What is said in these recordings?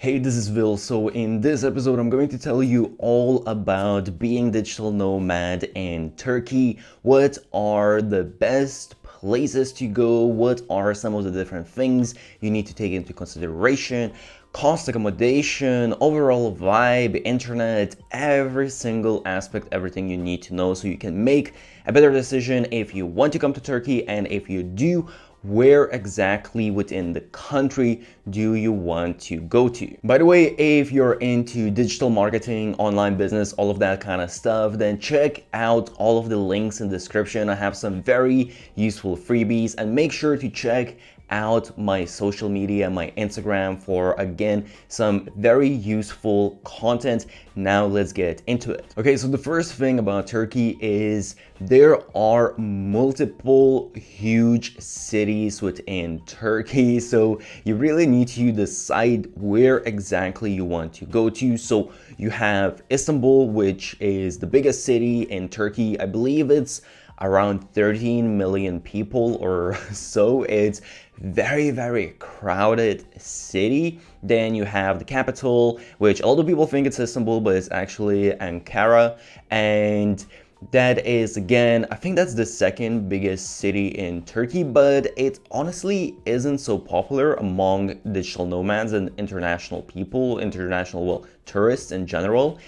Hey, this is Will. So in this episode, I'm going to tell you all about being digital nomad in Turkey. What are the best places to go? What are some of the different things you need to take into consideration? Cost, accommodation, overall vibe, internet, every single aspect, everything you need to know so you can make a better decision if you want to come to Turkey, and if you do, where exactly within the country do you want to go to? By the way, if you're into digital marketing, online business, all of that kind of stuff, then check out all of the links in the description. I have some very useful freebies, and make sure to check out my social media, my Instagram, for again some very useful content. Now let's get into it. Okay, so the first thing about Turkey is there are multiple huge cities within Turkey, so you really need to decide where exactly you want to go to. So you have Istanbul, which is the biggest city in Turkey. I believe it's around 13 million people or so. It's very crowded city. Then you have the capital, which a lot of people think it's Istanbul, but it's actually Ankara. And that is, again, I think that's the second biggest city in Turkey, but it honestly isn't so popular among digital nomads and international people, well, tourists in general.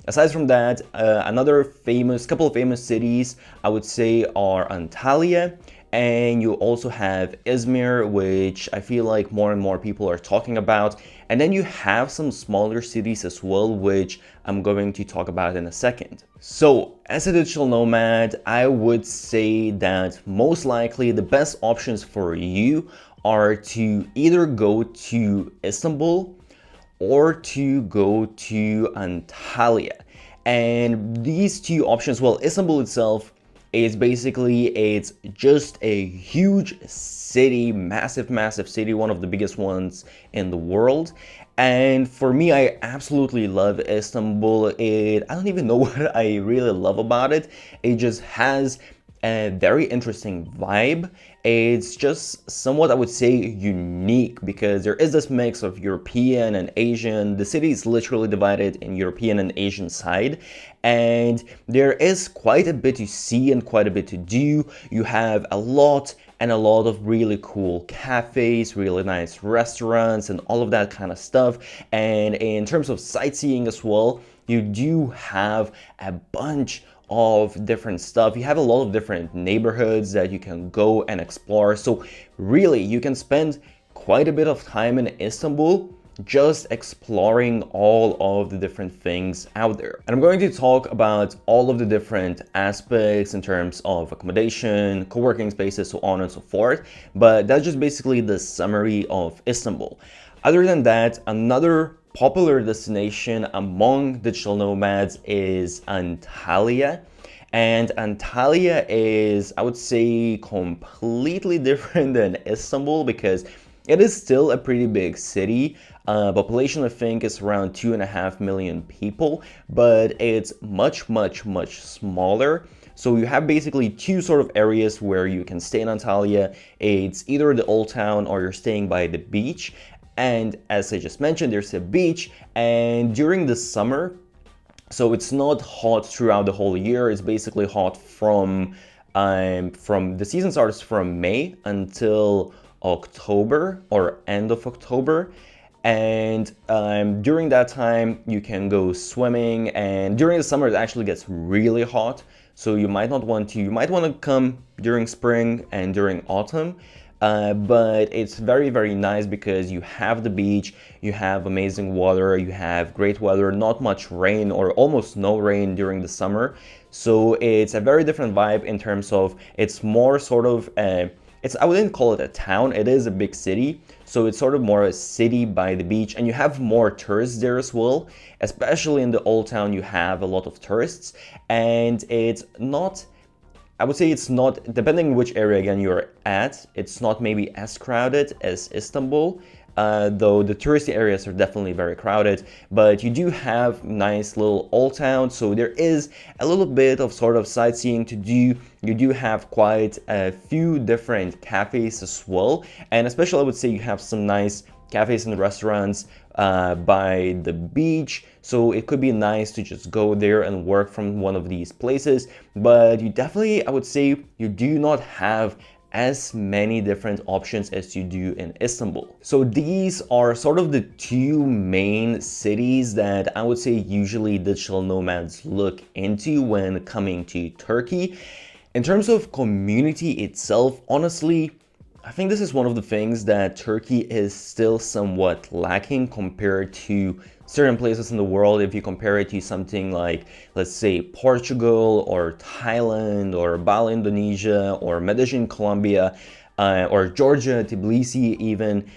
Aside from that, couple of famous cities I would say are Antalya, and you also have Izmir, which I feel like more and more people are talking about. And then you have some smaller cities as well, which I'm going to talk about in a second. So as a digital nomad, I would say that most likely the best options for you are to either go to Istanbul or to go to Antalya. And these two options, well, Istanbul itself is it's just a huge city, massive city, one of the biggest ones in the world. And for me, I absolutely love Istanbul. I don't even know what I really love about it. It just has a very interesting vibe. It's just somewhat, I would say, unique because there is this mix of European and Asian. The city is literally divided in European and Asian side, and there is quite a bit to see and quite a bit to do. You have a lot of really cool cafes, really nice restaurants, and all of that kind of stuff. And in terms of sightseeing as well, you do have a bunch of different stuff. You have a lot of different neighborhoods that you can go and explore. So really, you can spend quite a bit of time in Istanbul just exploring all of the different things out there. And I'm going to talk about all of the different aspects in terms of accommodation, co-working spaces, so on and so forth. But that's just basically the summary of Istanbul. Other than that, another popular destination among digital nomads is Antalya. And Antalya is, I would say, completely different than Istanbul because it is still a pretty big city. Population, I think, is around 2.5 million people, but it's much smaller. So you have basically two sort of areas where you can stay in Antalya. It's either the old town or you're staying by the beach. And as I just mentioned, there's a beach, and during the summer, so it's not hot throughout the whole year. It's basically hot from the season starts from May until October or end of October. And during that time, you can go swimming, and during the summer, it actually gets really hot. So you might want to come during spring and during autumn. But it's very nice because you have the beach, you have amazing water, you have great weather, not much rain or almost no rain during the summer. So it's a very different vibe in terms of it's more sort of I wouldn't call it a town, it is a big city. So it's sort of more a city by the beach, and you have more tourists there as well. Especially in the old town, you have a lot of tourists, and I would say it's not, depending which area again you're at, it's not maybe as crowded as Istanbul, though the touristy areas are definitely very crowded, but you do have nice little old towns, so there is a little bit of sort of sightseeing to do. You do have quite a few different cafes as well, and especially I would say you have some nice cafes and restaurants by the beach, so it could be nice to just go there and work from one of these places. But you definitely, I would say, you do not have as many different options as you do in Istanbul. So these are sort of the two main cities that I would say usually digital nomads look into when coming to Turkey. In terms of community itself, honestly, I think this is one of the things that Turkey is still somewhat lacking compared to certain places in the world. If you compare it to something like, let's say, Portugal or Thailand or Bali, Indonesia, or Medellin, Colombia, or Georgia, Tbilisi even,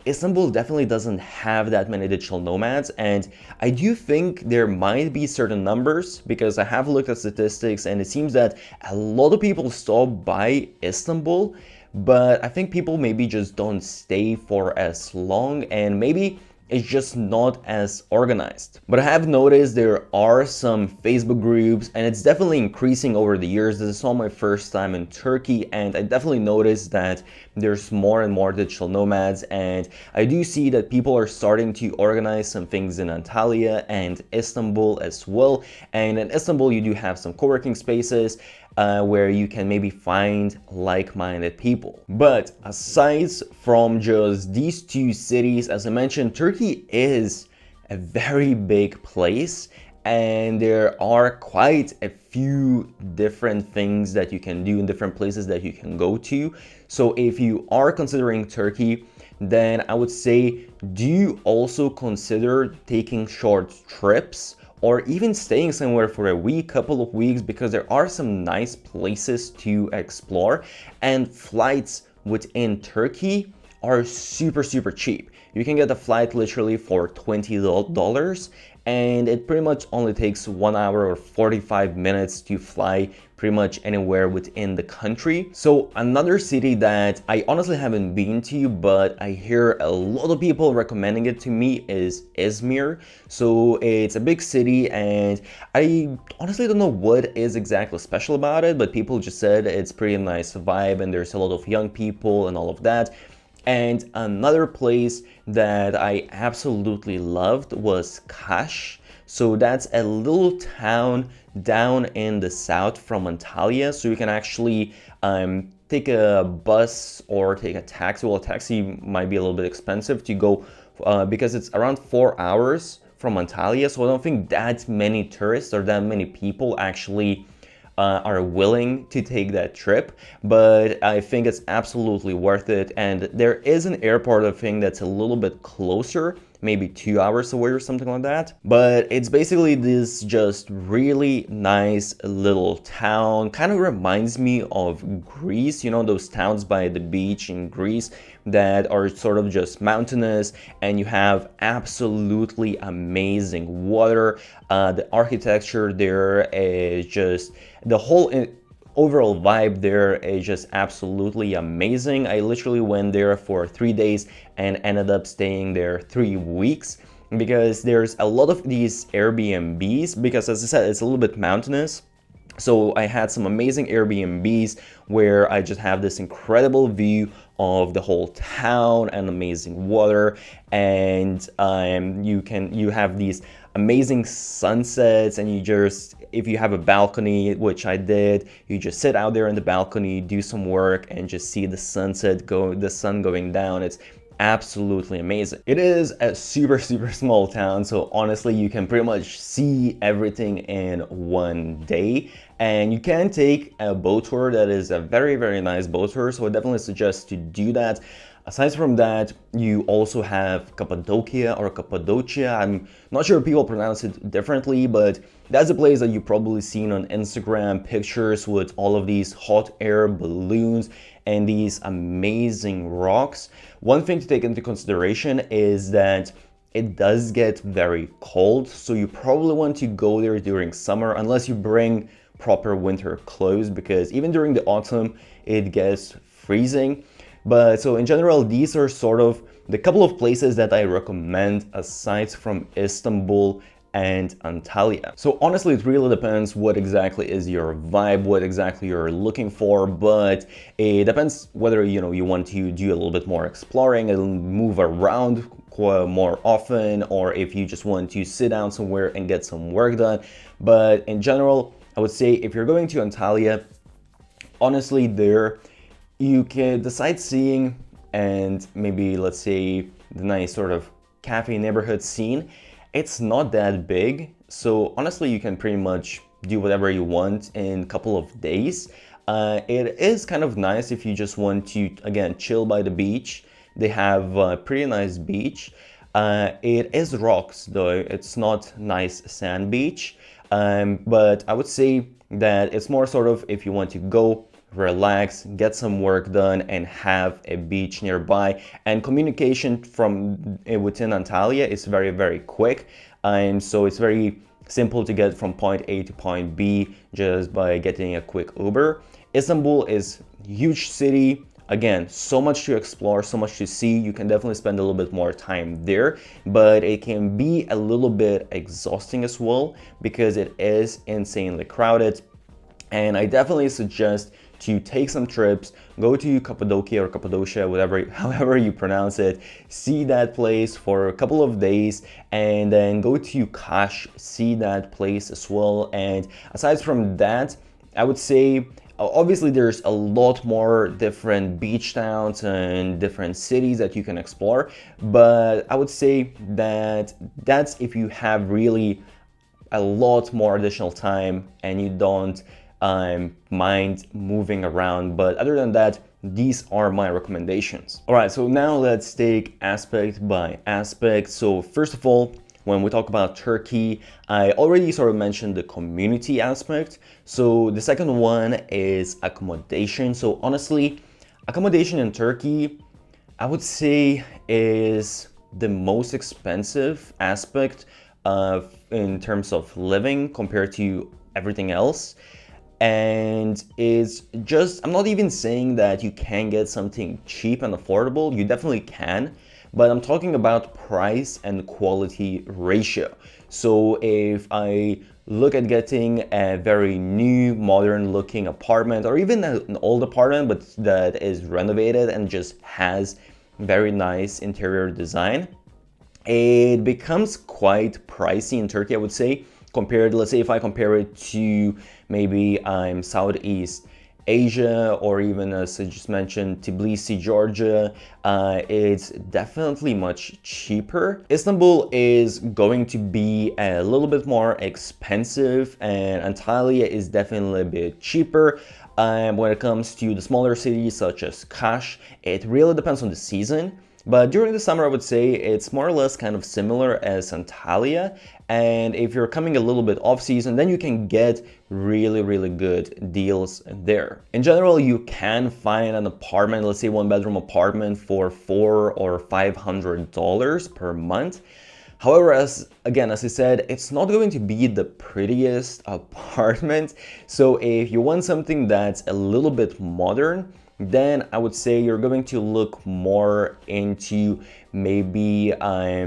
Istanbul definitely doesn't have that many digital nomads, and I do think there might be certain numbers because I have looked at statistics and it seems that a lot of people stop by Istanbul, but I think people maybe just don't stay for as long and maybe it's just not as organized. But I have noticed there are some Facebook groups and it's definitely increasing over the years. This is not my first time in Turkey and I definitely noticed that there's more and more digital nomads, and I do see that people are starting to organize some things in Antalya and Istanbul as well. And in Istanbul you do have some co-working spaces where you can maybe find like-minded people. But aside from just these two cities, as I mentioned, Turkey is a very big place and there are quite a few different things that you can do in different places that you can go to. So if you are considering Turkey, then I would say do also consider taking short trips or even staying somewhere for a week, couple of weeks, because there are some nice places to explore and flights within Turkey are super cheap. You can get a flight literally for $20 and it pretty much only takes 1 hour or 45 minutes to fly pretty much anywhere within the country. So another city that I honestly haven't been to, but I hear a lot of people recommending it to me is Izmir. So it's a big city and I honestly don't know what is exactly special about it, but people just said it's pretty nice vibe and there's a lot of young people and all of that. And another place that I absolutely loved was Kaş. So that's a little town down in the south from Antalya. So you can actually take a bus or take a taxi. Well, a taxi might be a little bit expensive to go because it's around 4 hours from Antalya. So I don't think that many tourists or that many people actually are willing to take that trip, but I think it's absolutely worth it. And there is an airport, I think, that's a little bit closer, maybe 2 hours away or something like that. But it's basically this just really nice little town. Kind of reminds me of Greece, you know, those towns by the beach in Greece that are sort of just mountainous and you have absolutely amazing water. The architecture there is just, the whole overall vibe there is just absolutely amazing. I literally went there for 3 days and ended up staying there 3 weeks because there's a lot of these Airbnbs, because as I said, it's a little bit mountainous. So I had some amazing Airbnbs where I just have this incredible view of the whole town and amazing water, and you have these amazing sunsets, and you just, if you have a balcony, which I did, you just sit out there in the balcony, do some work and just see the sunset the sun going down. It's absolutely amazing. It is a super small town, so honestly you can pretty much see everything in one day, and you can take a boat tour that is a very nice boat tour, so I definitely suggest to do that. Aside from that, you also have Cappadocia or Cappadocia. I'm not sure if people pronounce it differently, but that's a place that you've probably seen on Instagram pictures with all of these hot air balloons and these amazing rocks. One thing to take into consideration is that it does get very cold, so you probably want to go there during summer unless you bring proper winter clothes, because even during the autumn it gets freezing. But so in general, these are sort of the couple of places that I recommend aside from Istanbul and Antalya. So honestly, it really depends what exactly is your vibe, what exactly you're looking for, but it depends whether you want to do a little bit more exploring and move around more often, or if you just want to sit down somewhere and get some work done. But in general, I would say if you're going to Antalya, honestly, there you can the sightseeing and maybe, let's say, the nice sort of cafe neighborhood scene, it's not that big. So honestly, you can pretty much do whatever you want in a couple of days. It is kind of nice if you just want to, again, chill by the beach. They have a pretty nice beach. It is rocks though, it's not nice sand beach. But I would say that it's more sort of if you want to go, relax, get some work done, and have a beach nearby. And communication from within Antalya is very, very quick. So it's very simple to get from point A to point B just by getting a quick Uber. Istanbul is a huge city. Again, so much to explore, so much to see. You can definitely spend a little bit more time there, but it can be a little bit exhausting as well because it is insanely crowded. And I definitely suggest to take some trips, go to Cappadocia, whatever, however you pronounce it, see that place for a couple of days, and then go to Kash, see that place as well. And aside from that, I would say, obviously there's a lot more different beach towns and different cities that you can explore, but I would say that that's if you have really a lot more additional time and you don't mind moving around. But other than that, these are my recommendations. All right, so now let's take aspect by aspect. So first of all, when we talk about Turkey, I already sort of mentioned the community aspect. So the second one is accommodation. So honestly, accommodation in Turkey, I would say, is the most expensive aspect in terms of living compared to everything else. And it's just, I'm not even saying that you can get something cheap and affordable. You definitely can, but I'm talking about price and quality ratio. So if I look at getting a very new, modern looking apartment, or even an old apartment, but that is renovated and just has very nice interior design, it becomes quite pricey in Turkey, I would say, compared, let's say if I compare it to maybe Southeast Asia, or even, as I just mentioned, Tbilisi, Georgia, it's definitely much cheaper. Istanbul is going to be a little bit more expensive, and Antalya is definitely a bit cheaper. When it comes to the smaller cities such as Kash, it really depends on the season. But during the summer, I would say it's more or less kind of similar as Antalya. And if you're coming a little bit off season, then you can get really, really good deals there. In general, you can find an apartment, let's say one bedroom apartment, for $400 or $500 per month. However, as I said, it's not going to be the prettiest apartment. So if you want something that's a little bit modern, then I would say you're going to look more into maybe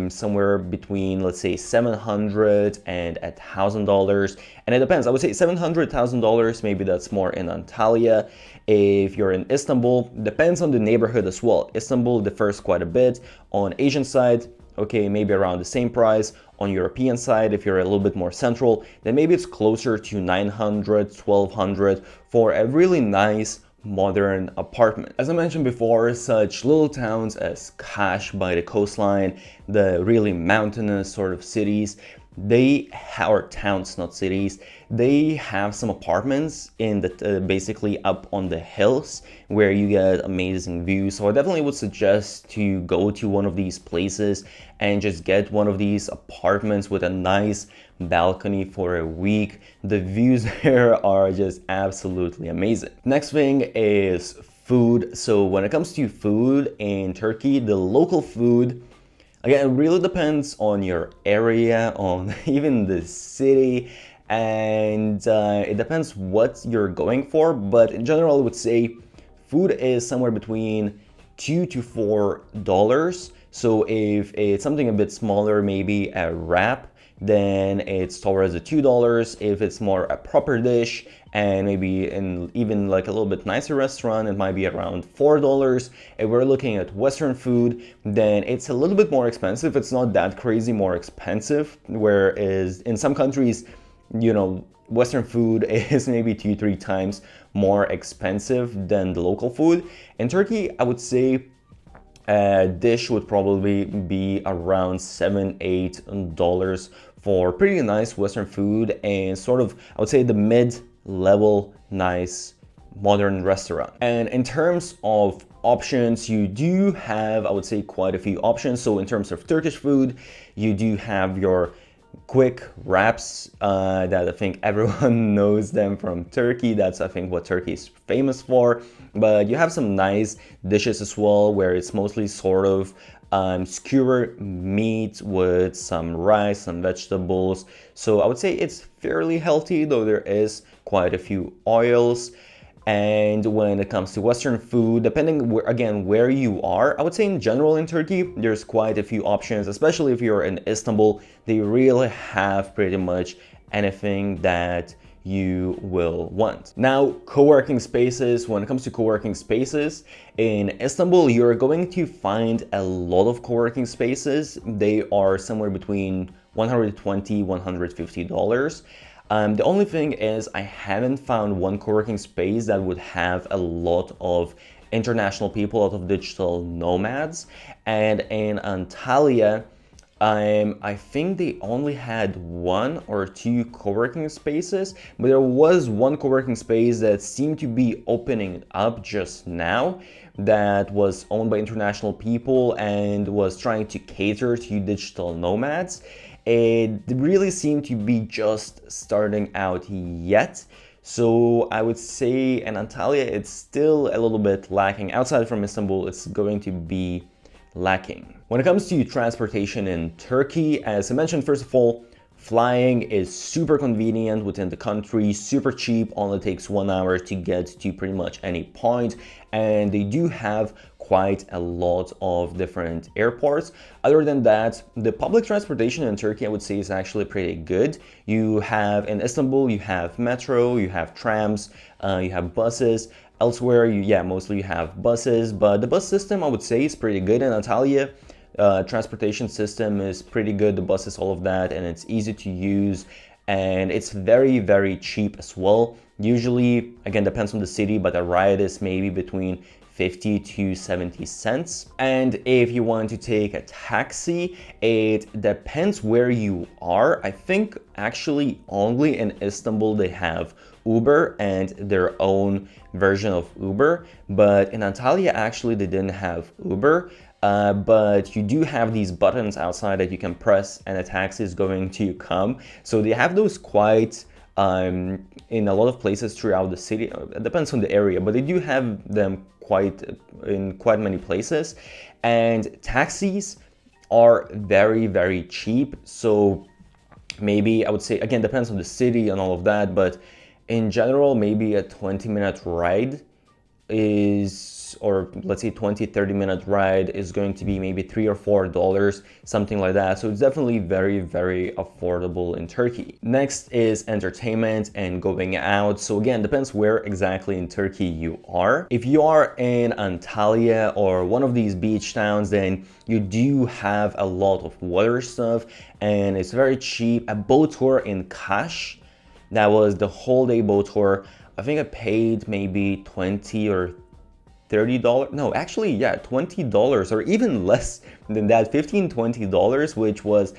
somewhere between, let's say, $700 and $1,000, and it depends. I would say $700,000, maybe that's more in Antalya. If you're in Istanbul, depends on the neighborhood as well. Istanbul differs quite a bit. On Asian side, okay, maybe around the same price. On European side, if you're a little bit more central, then maybe it's closer to $900, $1,200 for a really nice modern apartment. As I mentioned before, such little towns as Kash by the coastline, the really mountainous sort of cities, they have, or towns, not cities, they have some apartments in the basically up on the hills where you get amazing views. So I definitely would suggest to go to one of these places and just get one of these apartments with a nice balcony for a week. The views there are just absolutely amazing. Next thing is food. So when it comes to food in Turkey, the local food, again, it really depends on your area, on even the city, and it depends what you're going for. But in general, I would say food is somewhere between $2 to $4 So if it's something a bit smaller, maybe a wrap, then it's towards the $2. If it's more a proper dish and maybe in even like a little bit nicer restaurant, it might be around $4. If we're looking at Western food, then it's a little bit more expensive. It's not that crazy more expensive, whereas in some countries, you know, Western food is maybe 2-3 times more expensive than the local food. In Turkey, I would say a dish would probably be around $7-8 for pretty nice Western food and sort of, I would say, the mid-level nice modern restaurant. And in terms of options, you do have, I would say, quite a few options. So in terms of Turkish food, you do have your quick wraps that I think everyone knows them from Turkey. That's, I think, what Turkey is famous for. But you have some nice dishes as well, where it's mostly sort of skewered meat with some rice, some vegetables. So I would say it's fairly healthy, though there is quite a few oils. And when it comes to Western food, depending again where you are, I would say in general in Turkey, there's quite a few options, especially if you're in Istanbul. They really have pretty much anything that you will want. Now, co-working spaces. When it comes to co-working spaces, in Istanbul, you're going to find a lot of co-working spaces. They are somewhere between $120, $150. The only thing is I haven't found one co-working space that would have a lot of international people, a lot of digital nomads. And in Antalya, I think they only had 1 or 2 co-working spaces, but there was one co-working space that seemed to be opening up just now that was owned by international people and was trying to cater to digital nomads. It really seemed to be just starting out yet. So I would say in Antalya, it's still a little bit lacking. Outside from Istanbul, it's going to be lacking. When it comes to transportation in Turkey, as I mentioned, first of all, flying is super convenient within the country, super cheap, only takes 1 hour to get to pretty much any point. And they do have quite a lot of different airports. Other than that, the public transportation in Turkey, I would say, is actually pretty good. You have, in Istanbul, you have metro, you have trams, you have buses. Elsewhere, mostly you have buses, but the bus system, I would say, is pretty good. In Antalya, transportation system is pretty good, the buses, all of that, and it's easy to use, and it's very, very cheap as well. Usually, again, depends on the city, but a ride is maybe between 50 to 70 cents. And if you want to take a taxi, it depends where you are. I think actually only in Istanbul they have Uber and their own version of Uber, but in Antalya actually they didn't have Uber. But you do have these buttons outside that you can press and a taxi is going to come. So they have those quite in a lot of places throughout the city. It depends on the area, but they do have them in quite many places. And taxis are very, very cheap. So maybe I would say, again, depends on the city and all of that, but in general, maybe a 20-minute ride is, or let's say 20-30 minute ride is going to be maybe $3 or $4, something like that. So it's definitely very, very affordable in Turkey. Next is entertainment and going out. So again, depends where exactly in Turkey you are. If you are in Antalya or one of these beach towns, then you do have a lot of water stuff and it's very cheap. A boat tour in Kaş, that was the whole day boat tour. I think I paid maybe $20 or $30. No, actually, yeah, $20 or even less than that, $15-20, which was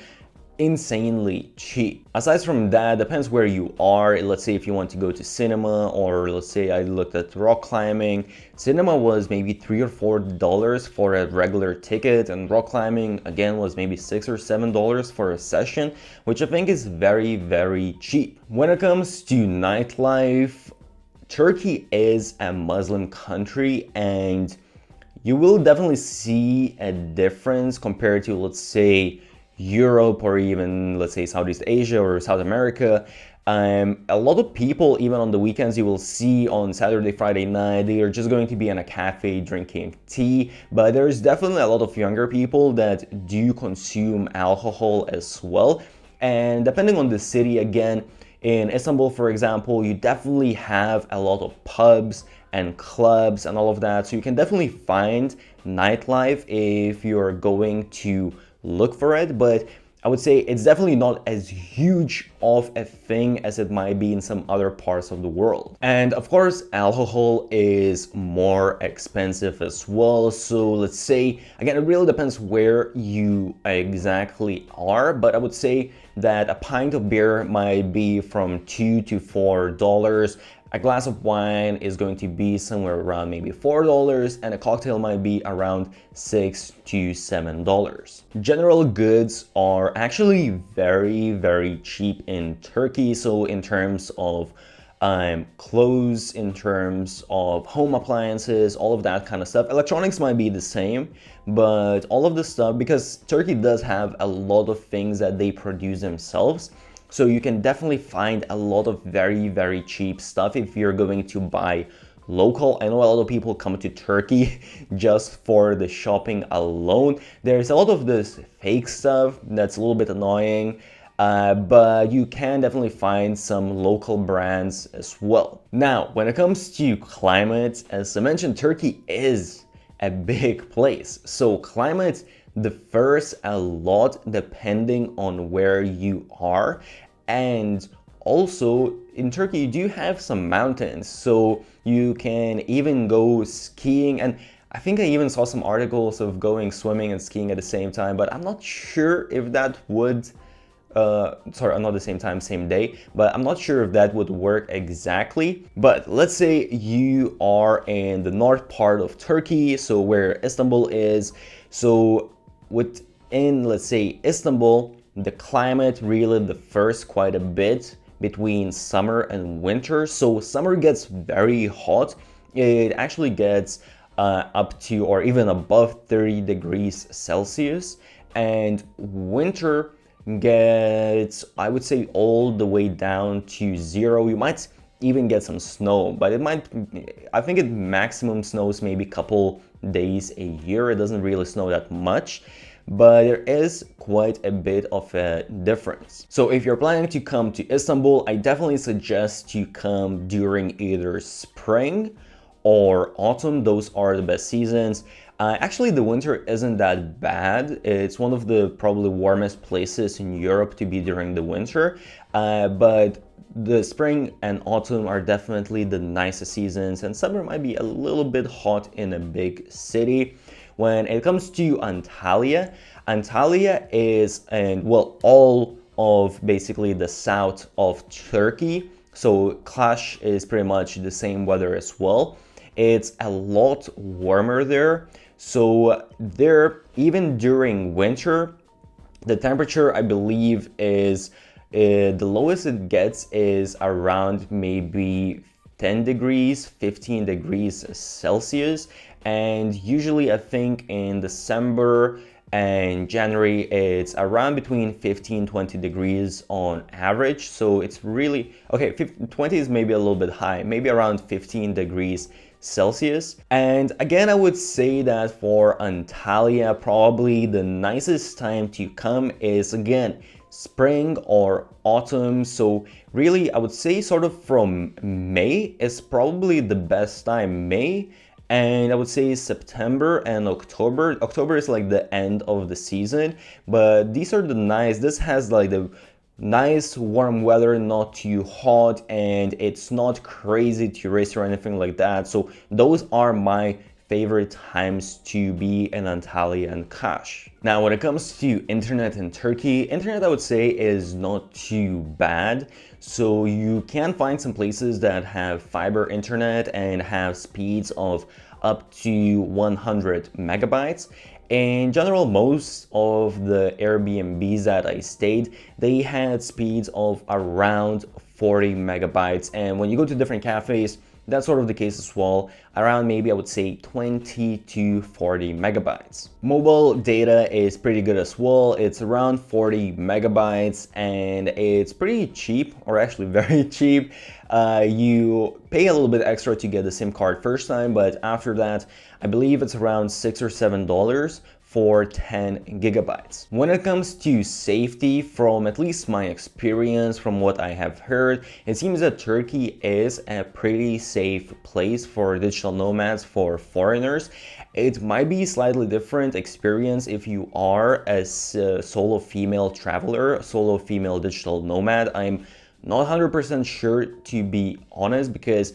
insanely cheap. Aside from that, depends where you are. Let's say if you want to go to cinema, or let's say I looked at rock climbing. Cinema was maybe $3 or $4 for a regular ticket, and rock climbing again was maybe $6 or $7 for a session, which I think is very, very cheap. When it comes to nightlife, Turkey is a Muslim country, and you will definitely see a difference compared to, let's say, Europe or even, let's say, Southeast Asia or South America, a lot of people, even on the weekends, you will see on Saturday, Friday night, they are just going to be in a cafe drinking tea. But there's definitely a lot of younger people that do consume alcohol as well. And depending on the city, again, in Istanbul, for example, you definitely have a lot of pubs and clubs and all of that. So you can definitely find nightlife if you're going to look for it. But I would say it's definitely not as huge of a thing as it might be in some other parts of the world. And of course, alcohol is more expensive as well. So let's say, again, it really depends where you exactly are, but I would say that a pint of beer might be from $2 to $4. A glass of wine is going to be somewhere around maybe $4, and a cocktail might be around $6 to $7. General goods are actually very, very cheap in Turkey. So in terms of clothes, in terms of home appliances, all of that kind of stuff. Electronics might be the same, but all of the stuff, because Turkey does have a lot of things that they produce themselves. So you can definitely find a lot of very, very cheap stuff if you're going to buy local. I know a lot of people come to Turkey just for the shopping alone. There's a lot of this fake stuff that's a little bit annoying, but you can definitely find some local brands as well. Now, when it comes to climate, as I mentioned, Turkey is a big place. So climate differs a lot depending on where you are. And also in Turkey, you do have some mountains, so you can even go skiing. And I think I even saw some articles of going swimming and skiing at the same time, but I'm not sure if that would sorry, not the same time, same day, but I'm not sure if that would work exactly. But let's say you are in the north part of Turkey, so where Istanbul is. So within, let's say, Istanbul, the climate really differs quite a bit between summer and winter. So summer gets very hot. It actually gets up to or even above 30 degrees Celsius. And winter gets, I would say, all the way down to 0. You might even get some snow, but I think it maximum snows maybe a couple days a year. It doesn't really snow that much, but there is quite a bit of a difference. So if you're planning to come to Istanbul, I definitely suggest you come during either spring or autumn. Those are the best seasons. Actually, the winter isn't that bad. It's one of the probably warmest places in Europe to be during the winter, but the spring and autumn are definitely the nicest seasons, and summer might be a little bit hot in a big city. When it comes to Antalya, Antalya is, and well, all of basically the south of Turkey. So Kaş is pretty much the same weather as well. It's a lot warmer there. So there, even during winter, the temperature, I believe, is the lowest it gets is around maybe 10 degrees, 15 degrees Celsius. And usually I think in December and January, it's around between 15-20 degrees on average. So it's really, okay, 20 is maybe a little bit high, maybe around 15 degrees Celsius. And again, I would say that for Antalya, probably the nicest time to come is, again, spring or autumn. So really, I would say sort of from May is probably the best time. May, and I would say September and October. October is like the end of the season, but these are the nice, this has like the nice warm weather, not too hot, and it's not crazy tourist or anything like that. So those are my favorite times to be in Antalya and Kaş. Now, when it comes to internet in Turkey, internet I would say is not too bad. So you can find some places that have fiber internet and have speeds of up to 100 megabytes. In general, most of the Airbnbs that I stayed, they had speeds of around 40 megabytes. And when you go to different cafes, that's sort of the case as well, around maybe I would say 20 to 40 megabytes. Mobile data is pretty good as well. It's around 40 megabytes and it's pretty cheap, or actually very cheap. You pay a little bit extra to get the SIM card first time, but after that, I believe it's around $6 or $7 for 10 gigabytes. When it comes to safety, from at least my experience, from what I have heard, it seems that Turkey is a pretty safe place for digital nomads, for foreigners. It might be a slightly different experience if you are a solo female traveler, solo female digital nomad. I'm not 100% sure, to be honest, because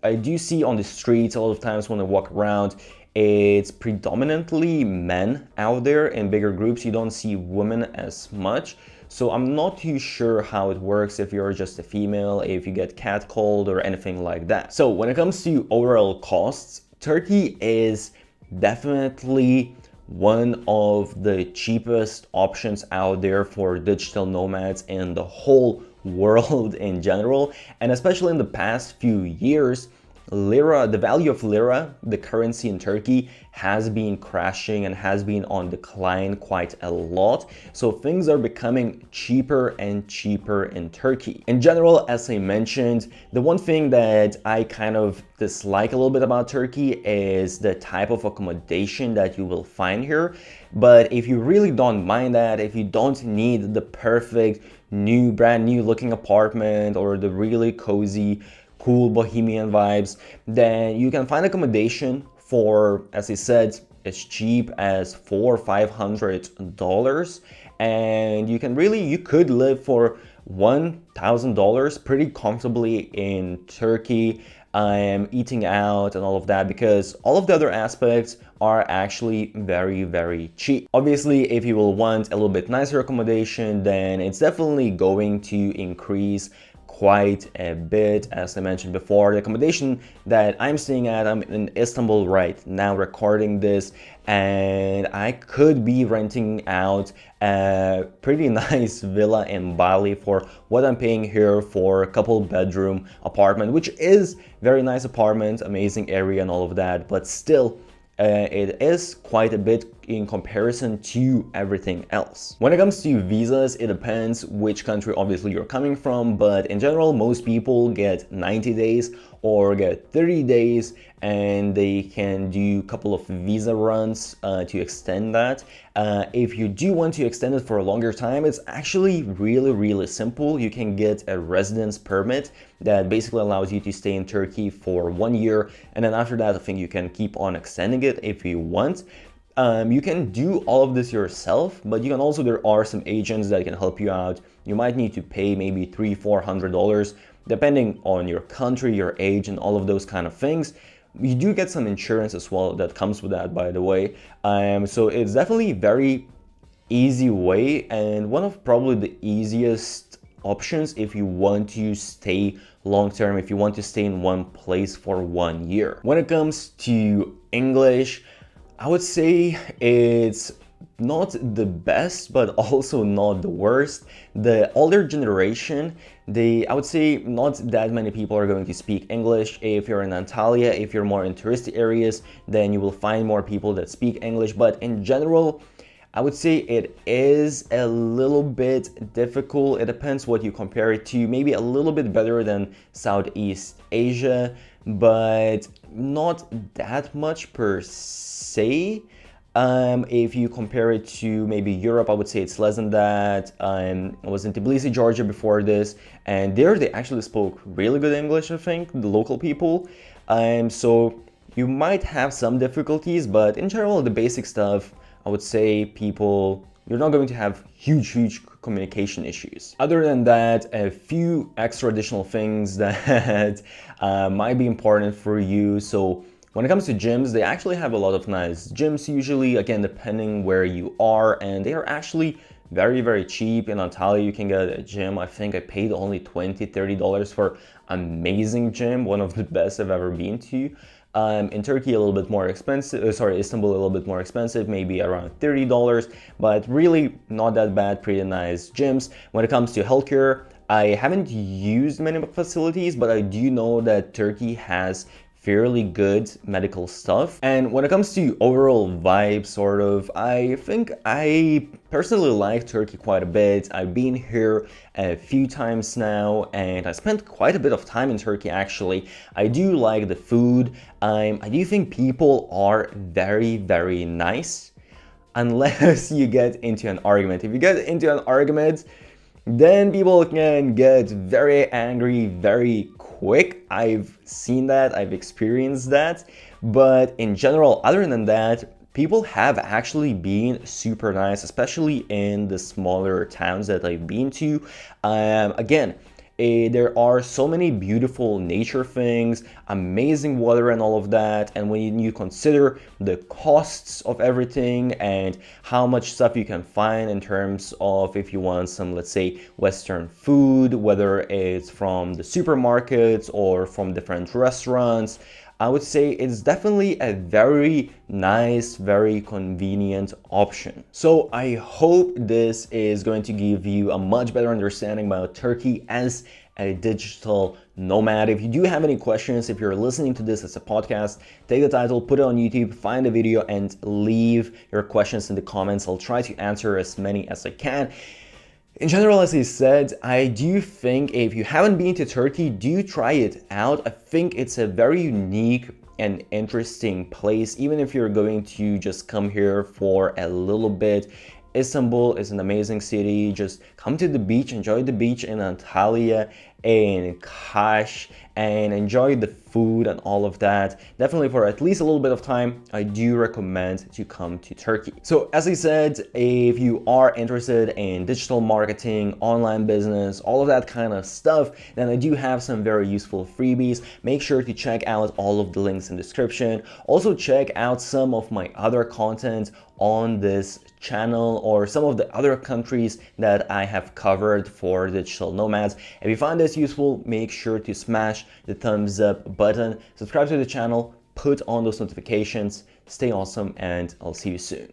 I do see on the streets a lot of times when I walk around, it's predominantly men out there in bigger groups. You don't see women as much. So I'm not too sure how it works if you're just a female, if you get catcalled or anything like that. So when it comes to overall costs, Turkey is definitely one of the cheapest options out there for digital nomads in the whole world in general. And especially in the past few years, lira, the value of lira, the currency in Turkey, has been crashing and has been on decline quite a lot. So things are becoming cheaper and cheaper in Turkey. In general, as I mentioned, the one thing that I kind of dislike a little bit about Turkey is the type of accommodation that you will find here. But if you really don't mind that, if you don't need the perfect new, brand new looking apartment or the really cozy, cool bohemian vibes, then you can find accommodation for, as I said, as cheap as $400 or $500, and you could live for $1,000 pretty comfortably in Turkey. I'm eating out and all of that, because all of the other aspects are actually very, very cheap. Obviously, if you will want a little bit nicer accommodation, then it's definitely going to increase quite a bit. As I mentioned before, the accommodation that I'm staying at, I'm in Istanbul right now recording this, and I could be renting out a pretty nice villa in Bali for what I'm paying here for a couple bedroom apartment, which is very nice apartment, amazing area and all of that, but still it is quite a bit in comparison to everything else. When it comes to visas, it depends which country obviously you're coming from, but in general, most people get 90 days or get 30 days, and they can do a couple of visa runs to extend that. If you do want to extend it for a longer time, it's actually really, really simple. You can get a residence permit that basically allows you to stay in Turkey for 1 year, and then after that, I think you can keep on extending it if you want. You can do all of this yourself, but you can also, there are some agents that can help you out. You might need to pay maybe $300-400 depending on your country, your age, and all of those kind of things. You do get some insurance as well that comes with that, by the way. So it's definitely a very easy way, and one of probably the easiest options if you want to stay long term, if you want to stay in one place for 1 year. When it comes to English, I would say it's not the best, but also not the worst. The older generation, I would say not that many people are going to speak English. If you're in Antalya, if you're more in touristy areas, then you will find more people that speak English. But in general, I would say it is a little bit difficult. It depends what you compare it to. Maybe a little bit better than Southeast Asia, but not that much per se. If you compare it to maybe Europe, I would say it's less than that. I was in Tbilisi, Georgia before this, and there they actually spoke really good English, I think, the local people. So you might have some difficulties, but in general, the basic stuff, I would say you're not going to have huge communication issues. Other than that, a few extra additional things that might be important for you. So when it comes to gyms, they actually have a lot of nice gyms usually, again, depending where you are, and they are actually very cheap. In Antalya, you can get a gym. I think I paid only $20-30 for amazing gym, one of the best I've ever been to. In Turkey, a little bit more expensive, Istanbul, a little bit more expensive, maybe around $30, but really not that bad, pretty nice gyms. When it comes to healthcare, I haven't used many facilities, but I do know that Turkey has fairly good medical stuff. And when it comes to overall vibe, sort of, I think I personally like Turkey quite a bit. I've been here a few times now, and I spent quite a bit of time in Turkey actually. I do like the food. I do think people are very, very nice, unless you get into an argument. If you get into an argument, then people can get very angry very quick. I've seen that, I've experienced that. But in general, other than that, people have actually been super nice, especially in the smaller towns that I've been to. Again, there are so many beautiful nature things, amazing weather and all of that. And when you consider the costs of everything and how much stuff you can find in terms of if you want some, let's say, Western food, whether it's from the supermarkets or from different restaurants, I would say it's definitely a very nice, very convenient option. So I hope this is going to give you a much better understanding about Turkey as a digital nomad. If you do have any questions, if you're listening to this as a podcast, take the title, put it on YouTube, find the video, and leave your questions in the comments. I'll try to answer as many as I can. In general, as I said, I do think if you haven't been to Turkey, do try it out. I think it's a very unique and interesting place, even if you're going to just come here for a little bit. Istanbul is an amazing city. Just come to the beach, enjoy the beach in Antalya and Kaş, and enjoy the food and all of that. Definitely for at least a little bit of time, I do recommend to come to Turkey. So as I said, if you are interested in digital marketing, online business, all of that kind of stuff, then I do have some very useful freebies. Make sure to check out all of the links in the description. Also check out some of my other content on this channel or some of the other countries that I have covered for digital nomads. If you find this useful, make sure to smash the thumbs up button, subscribe to the channel, put on those notifications. Stay awesome, and I'll see you soon.